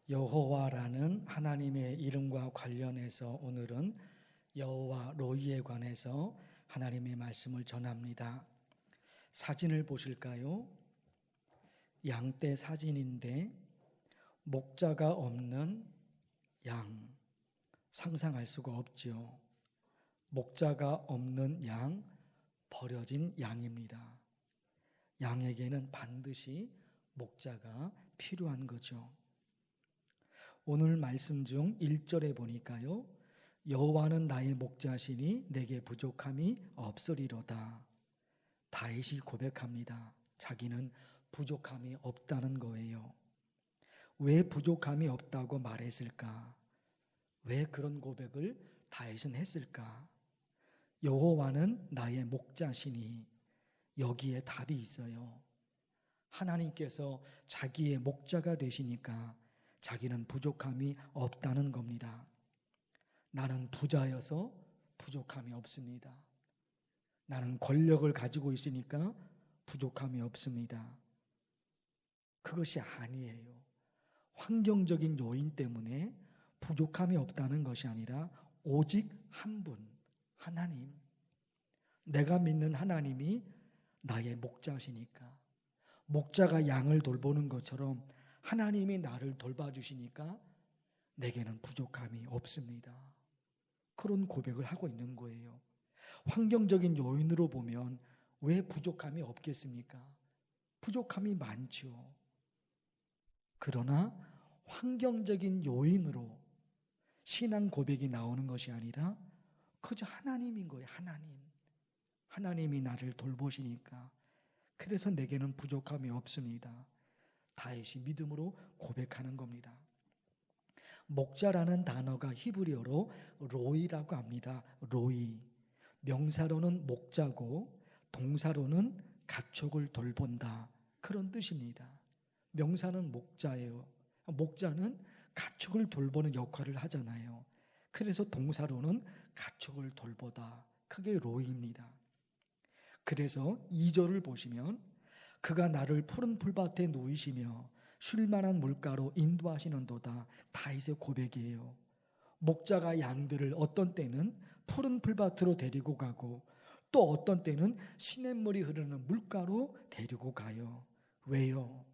여호와라는 하나님의 이름과 관련해서 오늘은 여호와 로이에 관해서 하나님의 말씀을 전합니다. 사진을 보실까요? 양떼 사진인데 목자가 없는 양, 상상할 수가 없죠. 목자가 없는 양, 버려진 양입니다. 양에게는 반드시 목자가 필요한 거죠. 오늘 말씀 중 1절에 보니까요, 여호와는 나의 목자시니 내게 부족함이 없으리로다. 다윗이 고백합니다. 자기는 부족함이 없다는 거예요. 왜 부족함이 없다고 말했을까? 왜 그런 고백을 다윗은 했을까? 여호와는 나의 목자시니, 여기에 답이 있어요. 하나님께서 자기의 목자가 되시니까 자기는 부족함이 없다는 겁니다. 나는 부자여서 부족함이 없습니다. 나는 권력을 가지고 있으니까 부족함이 없습니다. 그것이 아니에요. 환경적인 요인 때문에 부족함이 없다는 것이 아니라 오직 한 분, 하나님. 내가 믿는 하나님이 나의 목자시니까, 목자가 양을 돌보는 것처럼 하나님이 나를 돌봐주시니까 내게는 부족함이 없습니다. 그런 고백을 하고 있는 거예요. 환경적인 요인으로 보면 왜 부족함이 없겠습니까? 부족함이 많죠. 그러나 환경적인 요인으로 신앙 고백이 나오는 것이 아니라 그저 하나님인 거예요. 하나님이 나를 돌보시니까, 그래서 내게는 부족함이 없습니다. 다윗이 믿음으로 고백하는 겁니다. 목자라는 단어가 히브리어로 로이라고 합니다. 로이. 명사로는 목자고 동사로는 가축을 돌본다, 그런 뜻입니다. 명사는 목자예요. 목자는 가축을 돌보는 역할을 하잖아요. 그래서 동사로는 가축을 돌보다, 그게 로이입니다. 그래서 2절을 보시면 그가 나를 푸른 풀밭에 누이시며 쉴만한 물가로 인도하시는도다, 다윗의 고백이에요. 목자가 양들을 어떤 때는 푸른 풀밭으로 데리고 가고 또 어떤 때는 시냇물이 흐르는 물가로 데리고 가요. 왜요?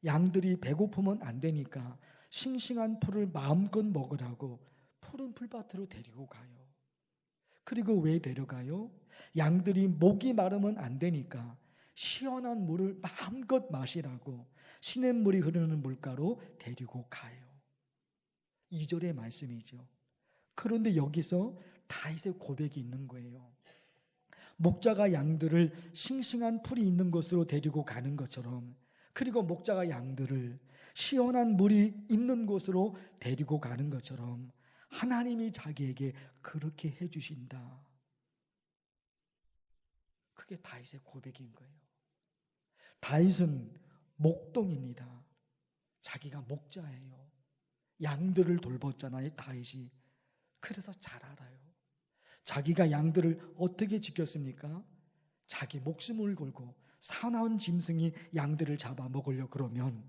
양들이 배고프면 안 되니까 싱싱한 풀을 마음껏 먹으라고 푸른 풀밭으로 데리고 가요. 그리고 왜 데려가요? 양들이 목이 마르면 안 되니까 시원한 물을 마음껏 마시라고 시냇물이 흐르는 물가로 데리고 가요. 2절의 말씀이죠. 그런데 여기서 다윗의 고백이 있는 거예요. 목자가 양들을 싱싱한 풀이 있는 곳으로 데리고 가는 것처럼, 그리고 목자가 양들을 시원한 물이 있는 곳으로 데리고 가는 것처럼 하나님이 자기에게 그렇게 해주신다. 그게 다윗의 고백인 거예요. 다윗은 목동입니다. 자기가 목자예요. 양들을 돌봤잖아요, 다윗이. 그래서 잘 알아요. 자기가 양들을 어떻게 지켰습니까? 자기 목숨을 걸고 사나운 짐승이 양들을 잡아먹으려 그러면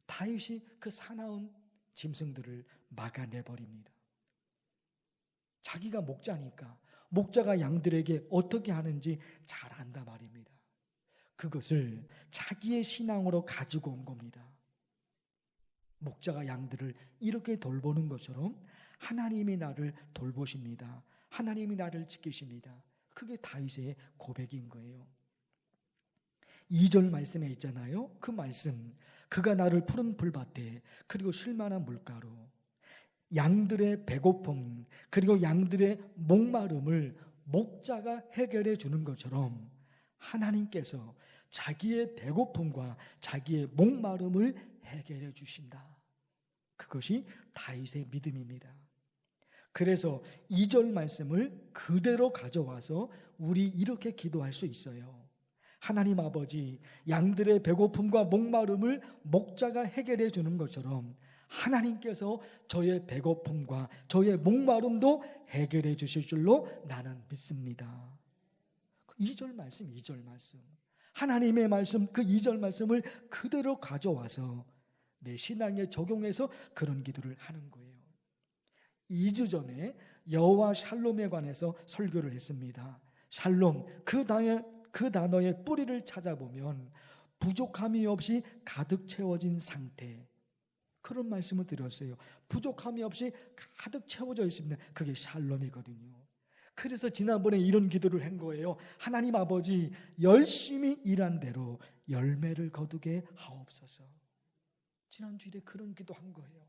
다윗이 그 사나운 짐승들을 막아내버립니다. 자기가 목자니까 목자가 양들에게 어떻게 하는지 잘 안다 말입니다. 그것을 자기의 신앙으로 가지고 온 겁니다. 목자가 양들을 이렇게 돌보는 것처럼 하나님이 나를 돌보십니다. 하나님이 나를 지키십니다. 그게 다윗의 고백인 거예요. 2절 말씀에 있잖아요. 그 말씀, 그가 나를 푸른 풀밭에 그리고 쉴만한 물가로, 양들의 배고픔 그리고 양들의 목마름을 목자가 해결해 주는 것처럼 하나님께서 자기의 배고픔과 자기의 목마름을 해결해 주신다. 그것이 다윗의 믿음입니다. 그래서 2절 말씀을 그대로 가져와서 우리 이렇게 기도할 수 있어요. 하나님 아버지, 양들의 배고픔과 목마름을 목자가 해결해 주는 것처럼 하나님께서 저의 배고픔과 저의 목마름도 해결해 주실 줄로 나는 믿습니다. 2절 말씀, 2절 말씀. 하나님의 말씀, 그 2절 말씀을 그대로 가져와서 내 신앙에 적용해서 그런 기도를 하는 거예요. 2주 전에 여호와 샬롬에 관해서 설교를 했습니다. 샬롬, 그 단어의 뿌리를 찾아보면 부족함이 없이 가득 채워진 상태, 그런 말씀을 드렸어요. 부족함이 없이 가득 채워져 있습니다. 그게 샬롬이거든요. 그래서 지난번에 이런 기도를 한 거예요. 하나님 아버지, 열심히 일한 대로 열매를 거두게 하옵소서. 지난주일에 그런 기도한 거예요.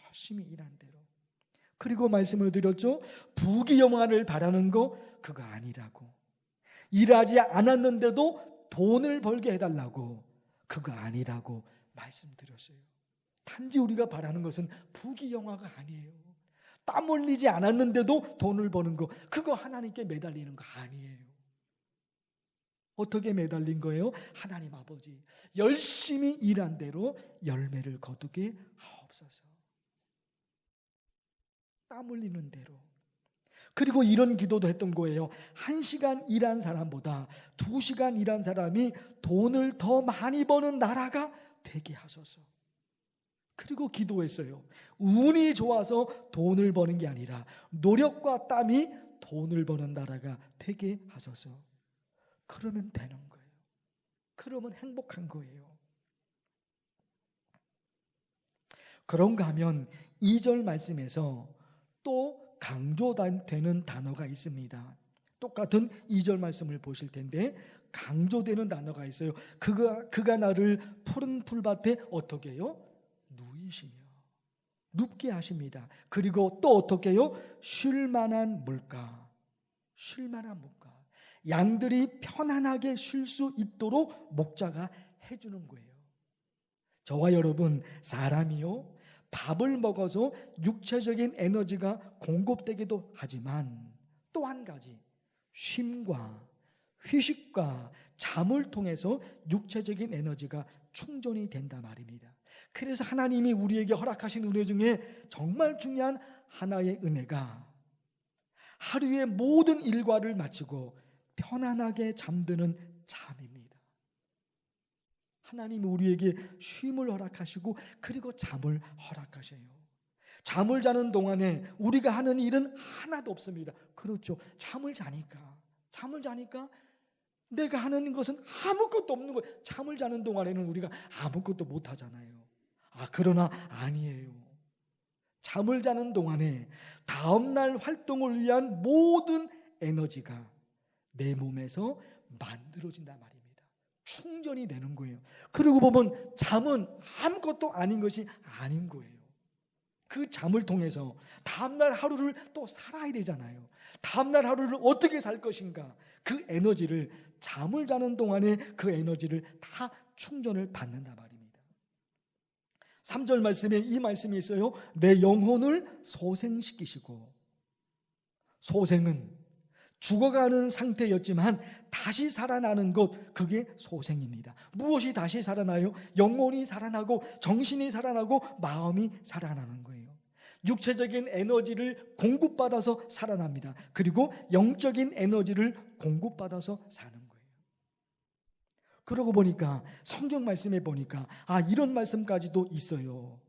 열심히 일한 대로. 그리고 말씀을 드렸죠. 부귀영화를 바라는 거 그거 아니라고. 일하지 않았는데도 돈을 벌게 해달라고, 그거 아니라고 말씀드렸어요. 단지 우리가 바라는 것은 부귀영화가 아니에요. 땀 흘리지 않았는데도 돈을 버는 거, 그거 하나님께 매달리는 거 아니에요. 어떻게 매달린 거예요? 하나님 아버지, 열심히 일한 대로 열매를 거두게 하옵소서. 땀 흘리는 대로. 그리고 이런 기도도 했던 거예요. 1시간 일한 사람보다 2시간 일한 사람이 돈을 더 많이 버는 나라가 되게 하소서. 그리고 기도했어요. 운이 좋아서 돈을 버는 게 아니라 노력과 땀이 돈을 버는 나라가 되게 하소서. 그러면 되는 거예요. 그러면 행복한 거예요. 그런가 하면 2절 말씀에서 또 강조되는 단어가 있습니다. 똑같은 2절 말씀을 보실 텐데 강조되는 단어가 있어요. 그가 나를 푸른 풀밭에 어떻게 해요? 누이시며 눕게 하십니다. 그리고 또 어떻게 해요? 쉴 만한 물가. 양들이 편안하게 쉴 수 있도록 목자가 해주는 거예요. 저와 여러분, 사람이요, 밥을 먹어서 육체적인 에너지가 공급되기도 하지만 또 한 가지, 쉼과 휴식과 잠을 통해서 육체적인 에너지가 충전이 된단 말입니다. 그래서 하나님이 우리에게 허락하신 은혜 중에 정말 중요한 하나의 은혜가 하루의 모든 일과를 마치고 편안하게 잠드는 잠입니다. 하나님이 우리에게 쉼을 허락하시고 그리고 잠을 허락하셔요. 잠을 자는 동안에 우리가 하는 일은 하나도 없습니다. 그렇죠. 잠을 자니까 내가 하는 것은 아무것도 없는 거예요. 잠을 자는 동안에는 우리가 아무것도 못 하잖아요. 그러나 아니에요. 잠을 자는 동안에 다음날 활동을 위한 모든 에너지가 내 몸에서 만들어진단 말입니다. 충전이 되는 거예요. 그리고 보면 잠은 아무것도 아닌 것이 아닌 거예요. 그 잠을 통해서 다음날 하루를 또 살아야 되잖아요. 다음날 하루를 어떻게 살 것인가, 그 에너지를 잠을 자는 동안에 그 에너지를 다 충전을 받는단 말입니다. 3절 말씀에 이 말씀이 있어요. 내 영혼을 소생시키시고. 소생은 죽어가는 상태였지만 다시 살아나는 것, 그게 소생입니다. 무엇이 다시 살아나요? 영혼이 살아나고 정신이 살아나고 마음이 살아나는 거예요. 육체적인 에너지를 공급받아서 살아납니다. 그리고 영적인 에너지를 공급받아서 사는 거예요. 그러고 보니까 성경 말씀에 보니까 이런 말씀까지도 있어요.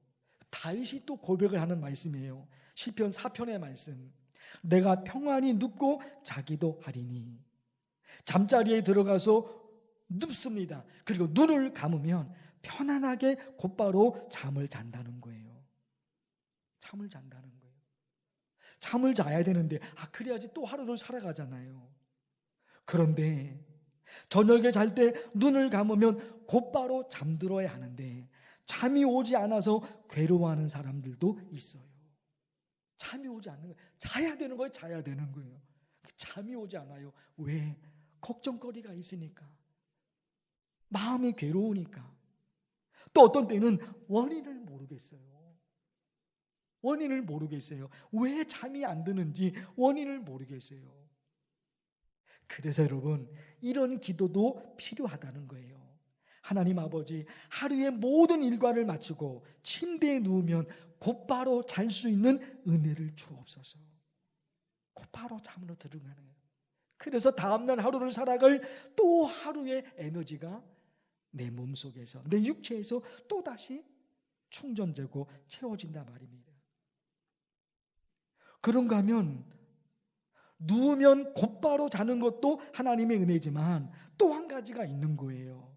다윗이 또 고백을 하는 말씀이에요. 시편 4편의 말씀. 내가 평안히 눕고 자기도 하리니. 잠자리에 들어가서 눕습니다. 그리고 눈을 감으면 편안하게 곧바로 잠을 잔다는 거예요. 잠을 잔다는 거예요. 잠을 자야 되는데 그래야지 또 하루를 살아가잖아요. 그런데 저녁에 잘 때 눈을 감으면 곧바로 잠들어야 하는데 잠이 오지 않아서 괴로워하는 사람들도 있어요. 잠이 오지 않는 거예요. 자야 되는 거예요. 잠이 오지 않아요. 왜? 걱정거리가 있으니까. 마음이 괴로우니까. 또 어떤 때는 원인을 모르겠어요. 왜 잠이 안 드는지 원인을 모르겠어요. 그래서 여러분, 이런 기도도 필요하다는 거예요. 하나님 아버지, 하루의 모든 일과를 마치고 침대에 누우면 곧바로 잘 수 있는 은혜를 주옵소서. 곧바로 잠으로 들어가는 거예요. 그래서 다음날 하루를 살아갈 또 하루의 에너지가 내 몸속에서, 내 육체에서 또다시 충전되고 채워진단 말입니다. 그런가 하면 누우면 곧바로 자는 것도 하나님의 은혜지만 또 한 가지가 있는 거예요.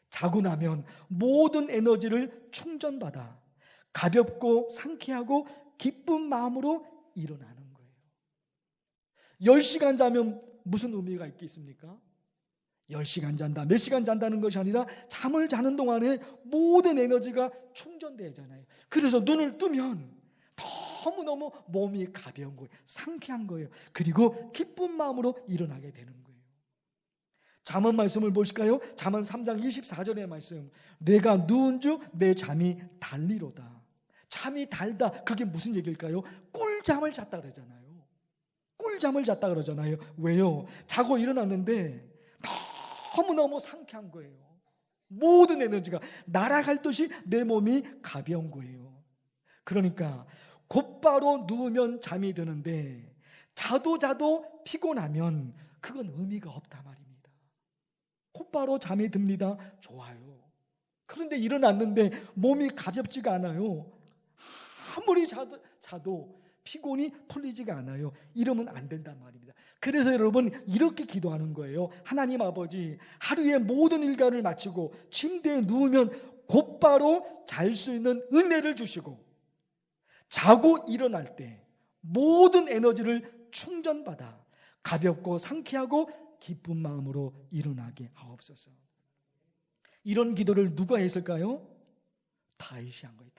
자고 나면 모든 에너지를 충전받아 가볍고 상쾌하고 기쁜 마음으로 일어나는 거예요. 10시간 자면 무슨 의미가 있겠습니까? 10시간 잔다, 몇 시간 잔다는 것이 아니라 잠을 자는 동안에 모든 에너지가 충전되잖아요. 그래서 눈을 뜨면 너무너무 몸이 가벼운 거예요. 상쾌한 거예요. 그리고 기쁜 마음으로 일어나게 되는 거예요. 잠언 말씀을 보실까요? 잠언 3장 24절의 말씀. 내가 누운 즉 내 잠이 달리로다. 잠이 달다. 그게 무슨 얘기일까요? 꿀잠을 잤다 그러잖아요. 꿀잠을 잤다 그러잖아요. 왜요? 자고 일어났는데 너무너무 상쾌한 거예요. 모든 에너지가 날아갈 듯이 내 몸이 가벼운 거예요. 그러니까 곧바로 누우면 잠이 드는데 자도 피곤하면 그건 의미가 없단 말입니다. 곧바로 잠이 듭니다. 좋아요. 그런데 일어났는데 몸이 가볍지가 않아요. 아무리 자도 피곤이 풀리지가 않아요. 이러면 안 된단 말입니다. 그래서 여러분 이렇게 기도하는 거예요. 하나님 아버지, 하루의 모든 일과를 마치고 침대에 누우면 곧바로 잘 수 있는 은혜를 주시고 자고 일어날 때 모든 에너지를 충전받아 가볍고 상쾌하고 기쁜 마음으로 일어나게 하옵소서. 이런 기도를 누가 했을까요? 다윗이 한 거예요.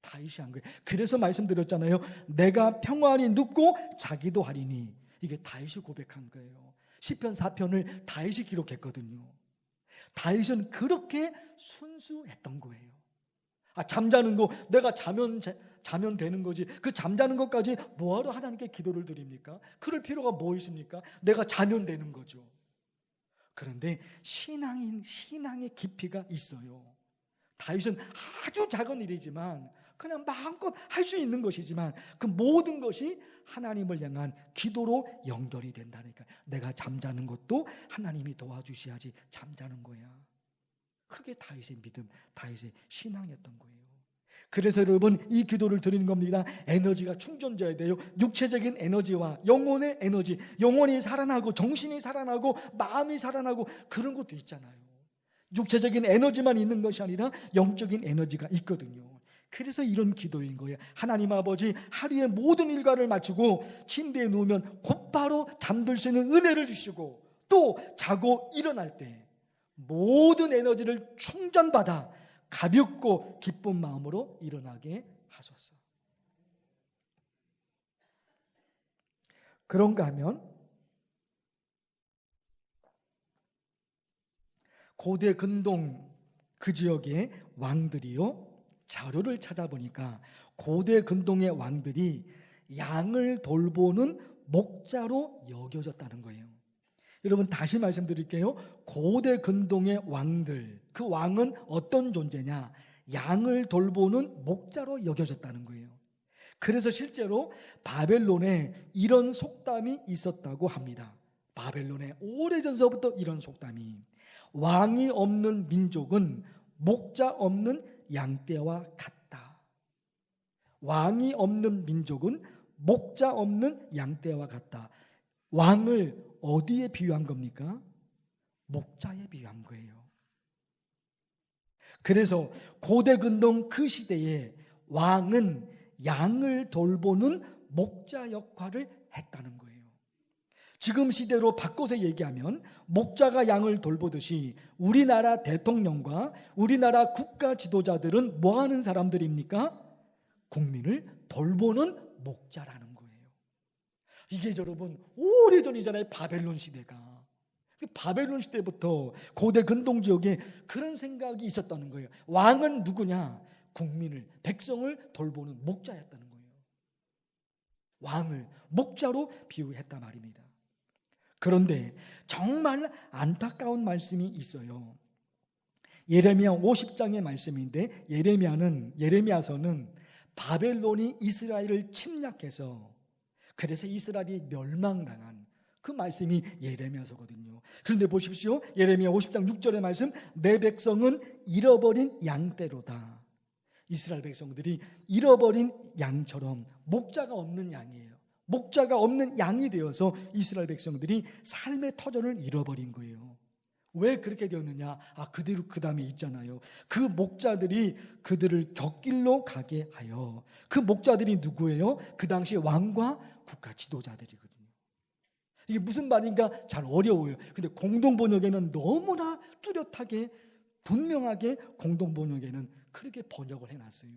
다윗이 한 거예요. 그래서 말씀드렸잖아요. 내가 평안히 눕고 자기도 하리니. 이게 다윗이 고백한 거예요. 시편 4편을 다윗이 기록했거든요. 다윗은 그렇게 순수했던 거예요. 잠자는 거 내가 자면 되는 거지. 그 잠자는 것까지 뭐하러 하나님께 기도를 드립니까? 그럴 필요가 뭐 있습니까? 내가 자면 되는 거죠. 그런데 신앙의 깊이가 있어요. 다윗은 아주 작은 일이지만 그냥 마음껏 할 수 있는 것이지만 그 모든 것이 하나님을 향한 기도로 연결이 된다니까. 내가 잠자는 것도 하나님이 도와주셔야지 잠자는 거야. 그게 다윗의 믿음, 다윗의 신앙이었던 거예요. 그래서 여러분 이 기도를 드리는 겁니다. 에너지가 충전돼야 돼요. 육체적인 에너지와 영혼의 에너지, 영혼이 살아나고 정신이 살아나고 마음이 살아나고 그런 것도 있잖아요. 육체적인 에너지만 있는 것이 아니라 영적인 에너지가 있거든요. 그래서 이런 기도인 거예요. 하나님 아버지, 하루의 모든 일과를 마치고 침대에 누우면 곧바로 잠들 수 있는 은혜를 주시고 또 자고 일어날 때 모든 에너지를 충전받아 가볍고 기쁜 마음으로 일어나게 하소서. 그런가 하면 고대 근동 그 지역의 왕들이요, 자료를 찾아보니까 고대 근동의 왕들이 양을 돌보는 목자로 여겨졌다는 거예요. 여러분 다시 말씀드릴게요. 고대 근동의 왕들, 그 왕은 어떤 존재냐? 양을 돌보는 목자로 여겨졌다는 거예요. 그래서 실제로 바벨론에 이런 속담이 있었다고 합니다. 바벨론에 오래전서부터 이런 속담이, 왕이 없는 민족은 목자 없는 양떼와 같다. 왕이 없는 민족은 목자 없는 양떼와 같다. 왕을 어디에 비유한 겁니까? 목자에 비유한 거예요. 그래서 고대 근동 그 시대에 왕은 양을 돌보는 목자 역할을 했다는 거예요. 지금 시대로 바꿔서 얘기하면 목자가 양을 돌보듯이 우리나라 대통령과 우리나라 국가 지도자들은 뭐 하는 사람들입니까? 국민을 돌보는 목자라는 거예요. 이게 여러분 오래전이잖아요. 바벨론 시대가. 바벨론 시대부터 고대 근동 지역에 그런 생각이 있었다는 거예요. 왕은 누구냐? 국민을, 백성을 돌보는 목자였다는 거예요. 왕을 목자로 비유했단 말입니다. 그런데 정말 안타까운 말씀이 있어요. 예레미야 50장의 말씀인데 예레미야서는 바벨론이 이스라엘을 침략해서 그래서 이스라엘이 멸망당한 그 말씀이 예레미야서거든요. 그런데 보십시오. 예레미야 50장 6절의 말씀, 내 백성은 잃어버린 양떼로다. 이스라엘 백성들이 잃어버린 양처럼 목자가 없는 양이에요. 목자가 없는 양이 되어서 이스라엘 백성들이 삶의 터전을 잃어버린 거예요. 왜 그렇게 되었느냐? 그대로 그 다음에 있잖아요. 그 목자들이 그들을 곁길로 가게 하여. 그 목자들이 누구예요? 그 당시 왕과 국가 지도자들이거든요. 이게 무슨 말인가 잘 어려워요. 근데 공동번역에는 너무나 뚜렷하게 분명하게 공동번역에는 그렇게 번역을 해놨어요.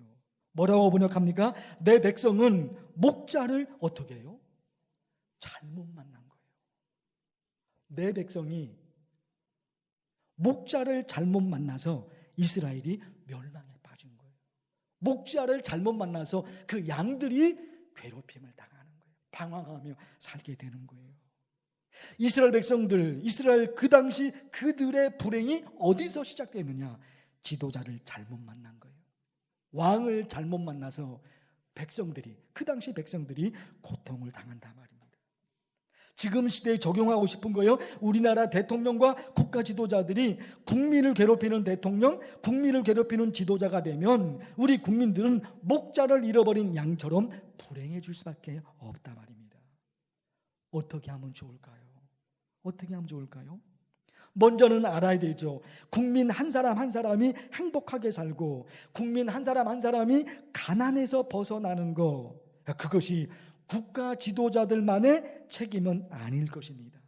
뭐라고 번역합니까? 내 백성은 목자를 어떻게 해요? 잘못 만난 거예요. 내 백성이 목자를 잘못 만나서 이스라엘이 멸망에 빠진 거예요. 목자를 잘못 만나서 그 양들이 괴롭힘을 당하는 거예요. 방황하며 살게 되는 거예요. 이스라엘 백성들, 이스라엘 그 당시 그들의 불행이 어디서 시작되느냐? 지도자를 잘못 만난 거예요. 왕을 잘못 만나서 백성들이, 그 당시 백성들이 고통을 당한단 말입니다. 지금 시대에 적용하고 싶은 거예요. 우리나라 대통령과 국가 지도자들이 국민을 괴롭히는 대통령, 국민을 괴롭히는 지도자가 되면 우리 국민들은 목자를 잃어버린 양처럼 불행해질 수밖에 없단 말입니다. 어떻게 하면 좋을까요? 어떻게 하면 좋을까요? 먼저는 알아야 되죠. 국민 한 사람 한 사람이 행복하게 살고 국민 한 사람 한 사람이 가난에서 벗어나는 거, 그것이 국가 지도자들만의 책임은 아닐 것입니다.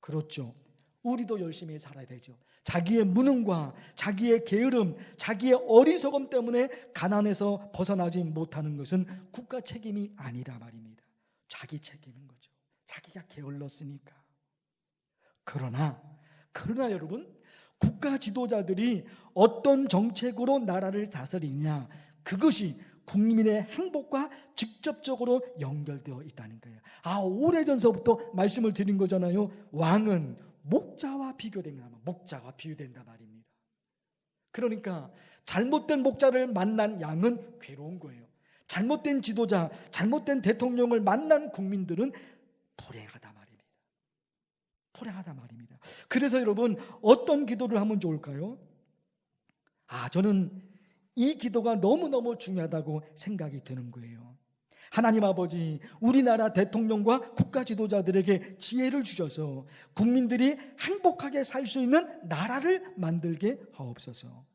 그렇죠. 우리도 열심히 살아야 되죠. 자기의 무능과 자기의 게으름, 자기의 어리석음 때문에 가난에서 벗어나지 못하는 것은 국가 책임이 아니라 말입니다. 자기 책임인 거죠. 자기가 게을렀으니까. 그러나 여러분, 국가 지도자들이 어떤 정책으로 나라를 다스리냐, 그것이 국민의 행복과 직접적으로 연결되어 있다는 거예요. 오래전서부터 말씀을 드린 거잖아요. 왕은 목자와 비교된다 말입니다. 그러니까 잘못된 목자를 만난 양은 괴로운 거예요. 잘못된 지도자, 잘못된 대통령을 만난 국민들은 불행하다 말입니다. 그래서 여러분, 어떤 기도를 하면 좋을까요? 저는 이 기도가 너무너무 중요하다고 생각이 드는 거예요. 하나님 아버지, 우리나라 대통령과 국가 지도자들에게 지혜를 주셔서 국민들이 행복하게 살 수 있는 나라를 만들게 하옵소서.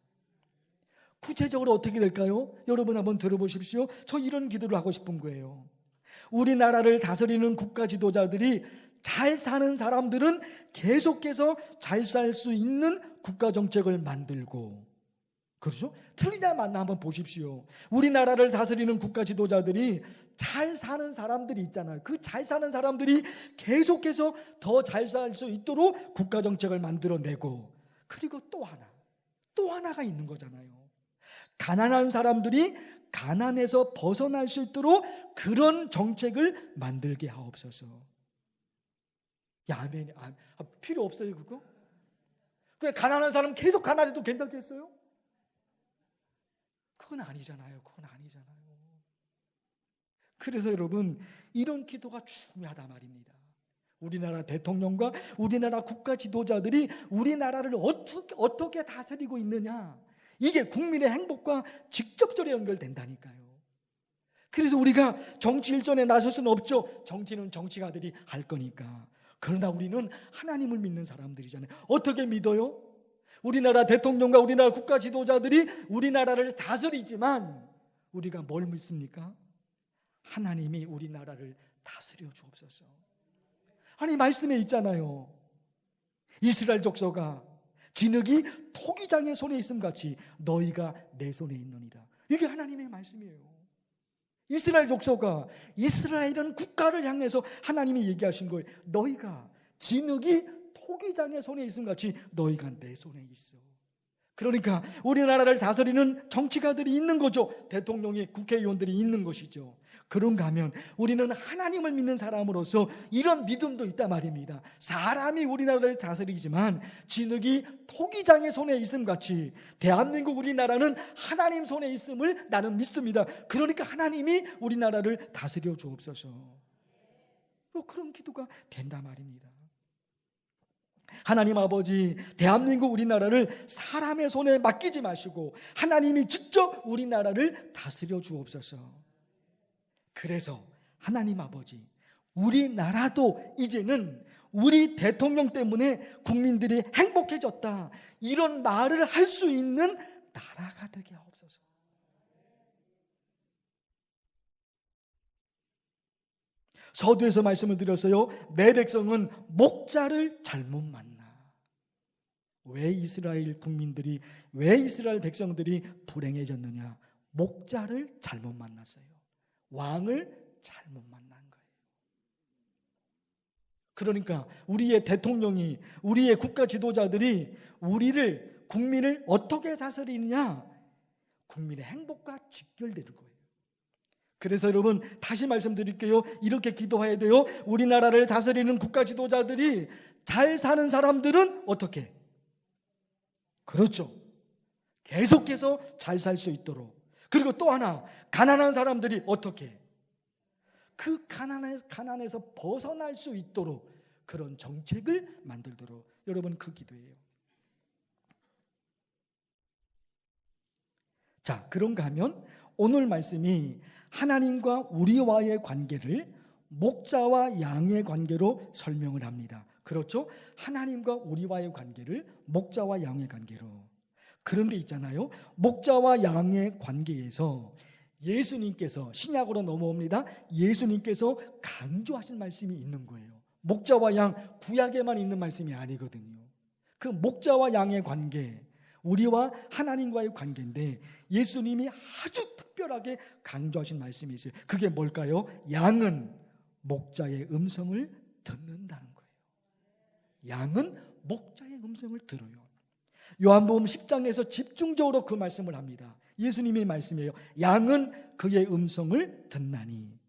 구체적으로 어떻게 될까요? 여러분 한번 들어보십시오. 저 이런 기도를 하고 싶은 거예요. 우리나라를 다스리는 국가 지도자들이 잘 사는 사람들은 계속해서 잘 살 수 있는 국가 정책을 만들고, 그렇죠? 틀리냐 맞나 한번 보십시오. 우리나라를 다스리는 국가 지도자들이 잘 사는 사람들이 있잖아요. 그 잘 사는 사람들이 계속해서 더 잘 살 수 있도록 국가 정책을 만들어내고, 그리고 또 하나가 있는 거잖아요. 가난한 사람들이 가난에서 벗어날 수 있도록 그런 정책을 만들게 하옵소서. 아멘. 필요 없어요 그거? 그냥 가난한 사람 계속 가난해도 괜찮겠어요? 그건 아니잖아요. 그래서 여러분, 이런 기도가 중요하다 말입니다. 우리나라 대통령과 우리나라 국가 지도자들이 우리나라를 어떻게 다스리고 있느냐, 이게 국민의 행복과 직접적으로 연결된다니까요. 그래서 우리가 정치 일전에 나설 수는 없죠. 정치는 정치가들이 할 거니까. 그러나 우리는 하나님을 믿는 사람들이잖아요. 어떻게 믿어요? 우리나라 대통령과 우리나라 국가 지도자들이 우리나라를 다스리지만 우리가 뭘 믿습니까? 하나님이 우리나라를 다스려 주옵소서. 아니, 말씀에 있잖아요. 이스라엘 족속아, 진흙이 토기장의 손에 있음 같이 너희가 내 손에 있느니라. 이게 하나님의 말씀이에요. 이스라엘 족속아, 이스라엘은 국가를 향해서 하나님이 얘기하신 거예요. 너희가 진흙이 토기장의 손에 있음 같이 너희가 내 손에 있어. 그러니까 우리나라를 다스리는 정치가들이 있는 거죠. 대통령이, 국회의원들이 있는 것이죠. 그런가 하면 우리는 하나님을 믿는 사람으로서 이런 믿음도 있단 말입니다. 사람이 우리나라를 다스리지만 진흙이 토기장의 손에 있음 같이 대한민국 우리나라는 하나님 손에 있음을 나는 믿습니다. 그러니까 하나님이 우리나라를 다스려 주옵소서. 바로 그런 기도가 된다 말입니다. 하나님 아버지, 대한민국 우리나라를 사람의 손에 맡기지 마시고 하나님이 직접 우리나라를 다스려 주옵소서. 그래서 하나님 아버지, 우리나라도 이제는 우리 대통령 때문에 국민들이 행복해졌다, 이런 말을 할 수 있는 나라가 되게 하옵소서. 서두에서 말씀을 드렸어요. 내 백성은 목자를 잘못 만나. 왜 이스라엘 국민들이, 왜 이스라엘 백성들이 불행해졌느냐? 목자를 잘못 만났어요. 왕을 잘못 만난 거예요. 그러니까 우리의 대통령이, 우리의 국가 지도자들이 우리를, 국민을 어떻게 다스리느냐? 국민의 행복과 직결되는 거예요. 그래서 여러분, 다시 말씀드릴게요. 이렇게 기도해야 돼요. 우리나라를 다스리는 국가 지도자들이 잘 사는 사람들은 어떻게? 그렇죠. 계속해서 잘 살 수 있도록. 그리고 또 하나, 가난한 사람들이 어떻게? 그 가난에서 벗어날 수 있도록 그런 정책을 만들도록. 여러분, 그 기도예요. 자, 그런가 하면 오늘 말씀이 하나님과 우리와의 관계를 목자와 양의 관계로 설명을 합니다. 그렇죠? 하나님과 우리와의 관계를 목자와 양의 관계로. 그런데 있잖아요, 목자와 양의 관계에서 예수님께서, 신약으로 넘어옵니다. 예수님께서 강조하신 말씀이 있는 거예요. 목자와 양, 구약에만 있는 말씀이 아니거든요. 그 목자와 양의 관계, 우리와 하나님과의 관계인데 예수님이 아주 특별하게 강조하신 말씀이 있어요. 그게 뭘까요? 양은 목자의 음성을 듣는다는 거예요. 양은 목자의 음성을 들어요. 요한복음 10장에서 집중적으로 그 말씀을 합니다. 예수님의 말씀이에요. 양은 그의 음성을 듣나니.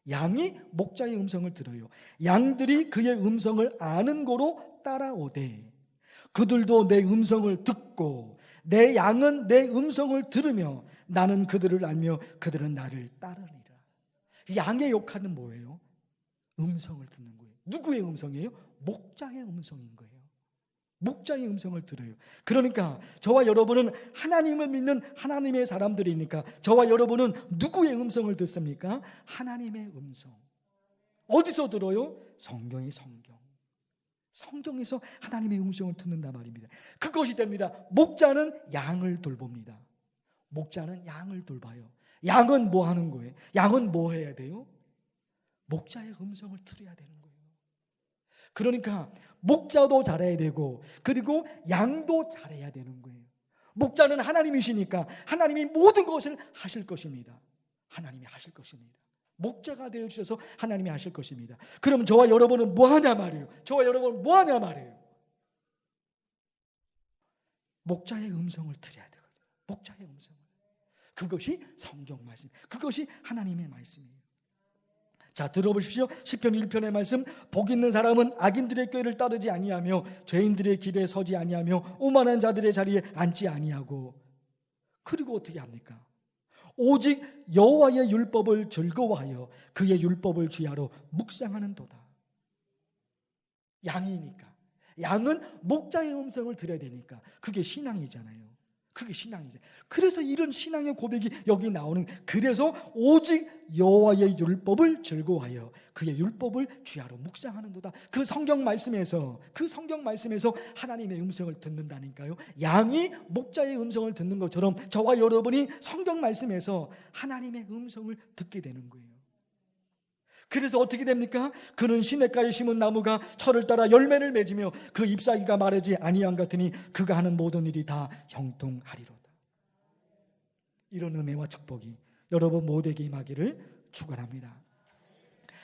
양이 목자의 음성을 들어요. 양들이 그의 음성을 아는 고로 따라오되 그들도 내 음성을 듣고 내 양은 내 음성을 들으며 나는 그들을 알며 그들은 나를 따르리라. 양의 역할은 뭐예요? 음성을 듣는 거예요. 누구의 음성이에요? 목자의 음성인 거예요. 목자의 음성을 들어요. 그러니까 저와 여러분은 하나님을 믿는 하나님의 사람들이니까 저와 여러분은 누구의 음성을 듣습니까? 하나님의 음성. 어디서 들어요? 성경의 성경. 성경에서 하나님의 음성을 듣는다 말입니다. 그것이 됩니다. 목자는 양을 돌봅니다. 목자는 양을 돌봐요. 양은 뭐 하는 거예요? 양은 뭐 해야 돼요? 목자의 음성을 들어야 되는 거예요. 그러니까 목자도 잘해야 되고 그리고 양도 잘해야 되는 거예요. 목자는 하나님이시니까 하나님이 모든 것을 하실 것입니다. 하나님이 하실 것입니다. 목자가 되어주셔서 하나님이 하실 것입니다. 그럼 저와 여러분은 뭐 하냐 말이에요. 저와 여러분은 뭐 하냐 말이에요. 목자의 음성을 들어야 되거든요. 목자의 음성을. 그것이 성경 말씀, 그것이 하나님의 말씀이에요. 자, 들어보십시오. 시편 1편의 말씀. 복 있는 사람은 악인들의 꾀를 따르지 아니하며 죄인들의 길에 서지 아니하며 오만한 자들의 자리에 앉지 아니하고. 그리고 어떻게 합니까? 오직 여호와의 율법을 즐거워하여 그의 율법을 주야로 묵상하는도다. 양이니까, 양은 목자의 음성을 들어야 되니까 그게 신앙이잖아요. 그게 신앙이죠. 그래서 이런 신앙의 고백이 여기 나오는, 그래서 오직 여호와의 율법을 즐거워하여 그의 율법을 주야로 묵상하는도다. 그 성경 말씀에서 하나님의 음성을 듣는다니까요. 양이 목자의 음성을 듣는 것처럼 저와 여러분이 성경 말씀에서 하나님의 음성을 듣게 되는 거예요. 그래서 어떻게 됩니까? 그는 시냇가에 심은 나무가 철을 따라 열매를 맺으며 그 잎사귀가 마르지 아니함 같으니 그가 하는 모든 일이 다 형통하리로다. 이런 은혜와 축복이 여러분 모두에게 임하기를 축원합니다.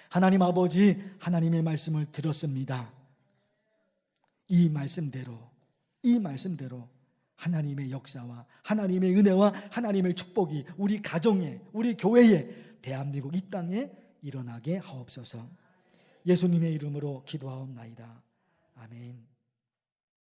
하나님 아버지, 하나님의 말씀을 들었습니다. 이 말씀대로 하나님의 역사와 하나님의 은혜와 하나님의 축복이 우리 가정에, 우리 교회에, 대한민국 이 땅에 일어나게 하옵소서. 예수님의 이름으로 기도하옵나이다. 아멘.